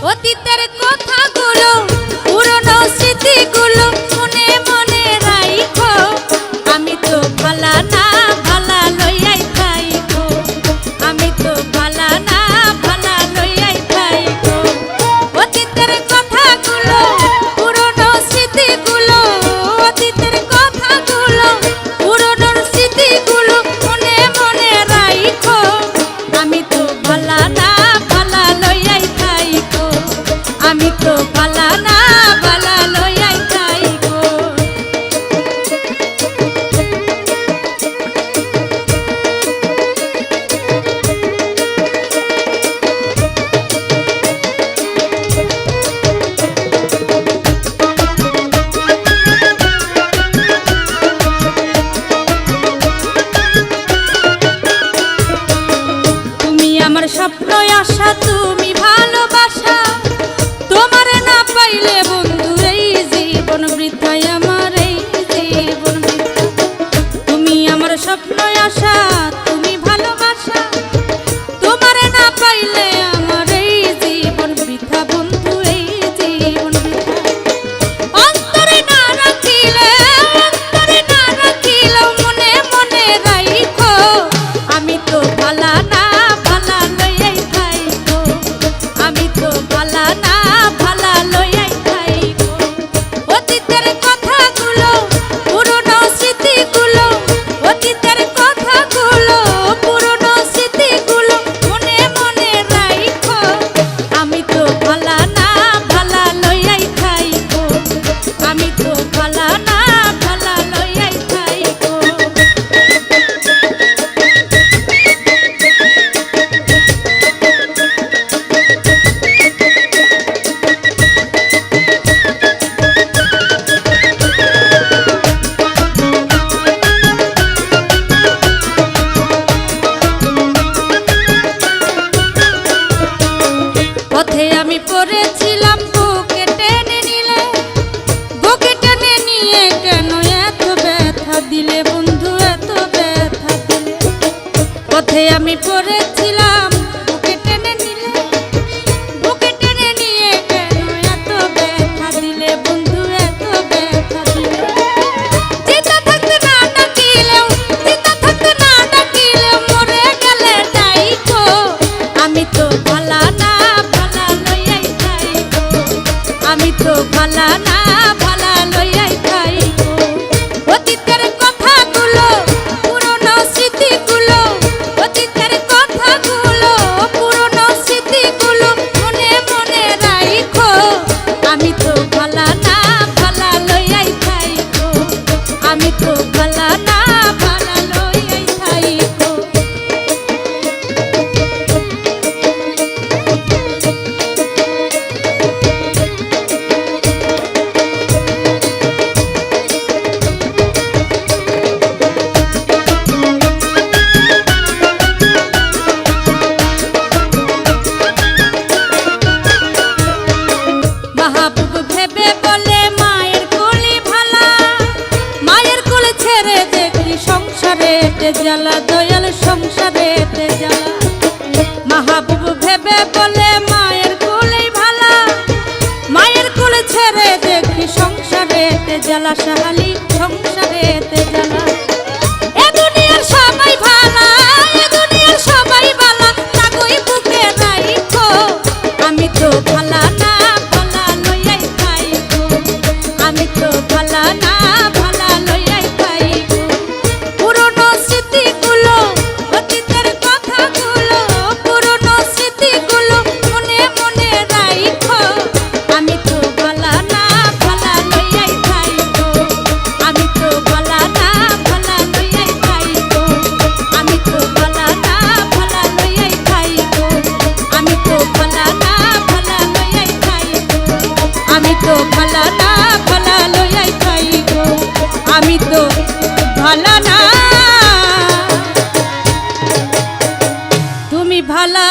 অতীতের কথাগুলো পুরনো স্মৃতিগুলো মনে মনে রাইখো। আমি তো ভালা না ভালা লইয়াই থাইকো, আমি তো ভালা না ভালা লইয়াই থাইকো। অতীতের কথাগুলো পুরনো স্মৃতিগুলো, অতীতের কথাগুলো পুরনো স্মৃতিগুলো মনে মনে রাইখো। আমি তো ভালা না ভালা লইয়াই থাইকো, আমি তো ভালা না ভালা লইয়াই থাইকো। তুমি আমার স্বপ্ন আশা, তুমি ভালোবাসা, তোমারে না পাইলে বন্ধু এই জীবন বৃথায়, আমার এই জীবন বৃথা। তুমি আমার স্বপ্ন আশা, তুমি ভালোবাসা, তোমারে না পাইলে আমার এই জীবন বৃথা বন্ধু, এই জীবন বৃথা। অন্তরে না রাখিলে, অন্তরে না রাখিলে মনে মনে রাইখো। আমি তো ভালা না ভালা লইয়াই থাইকো, আমি তো ভালা না ভালা লইয়াই থাইকো। অতীতের কথাগুলো পুরনো স্মৃতিগুলো, অতীতের কথাগুলো পুরনো স্মৃতিগুলো মনে মনে রাইখো। আমি তো ভালা না ভালা লইয়াই থাইকো, আমি তো ভালা না ভালা লইয়াই থাইকো। পথে আমি পড়েছিলাম, বুকে টেনে নিলে, বুকে টেনে নিয়ে কেন এত ব্যথা দিলে বন্ধু, এত ব্যথা দিলে। পথে আমি পড়েছিলাম, বুকে টেনে নিলে, বুকে টেনে নিয়ে কেন এত ব্যথা দিলে বন্ধু, এত ব্যথা দিলে। চিতা থাকতে না ডাকিলেও, চিতা থাকতে না ডাকিলেও মরে গেলে ডাইকো। আমি তো ভালা না ভালা লইয়াই থাইকো, আমি তো ভালা না ভালা লইয়াই থাইকো। অতীতের কথাগুলো পুরনো স্মৃতিগুলো, অতীতের কথাগুলো পুরনো স্মৃতিগুলো মনে মনে রাইখো। আমি তো ভালা না ভালা লইয়াই থাইকো, আমি তো ভালা না ভালা লইয়াই থাইকো। মাহবুব ভেবে বলে মায়ের কোলে ভালা, মায়ের কোলে ছেড়ে দেখি সংসারেতে জ্বালা, দয়াল সংসারেতে জ্বালা। মাহবুব ভেবে বলে মায়ের কোলে ভালা, মায়ের কোলে ছেড়ে দেখি সংসারেতে জ্বালা, সাহালি সংসারেতে জ্বালা। এ দুনিয়ার সবাই ভালা, এ দুনিয়ার সবাই ভালা, তাগই বুকে রাইখো। আমি তো ভালা না ভালা লইয়াই থাইকো, আমি তো ভালা না ভালা লইয়াই থাইকো। পুরনো স্মৃতিগুলো, অতীতের কথাগুলো পুরনো স্মৃতিগুলো মনে মনে রাইখো। আমি তো ভালা না ভালা লইয়াই থাইকো, আমি তো ভালা না ভালা লইয়াই থাইকো, আমি তো ভালা না ভালা লইয়াই থাইকো, আমি তো ভালা না ভালা লইয়াই থাইকো, আমি তো ভালা না ভালা লইয়াই থাইকো, আমি তো ভালা না, তুমি ভালা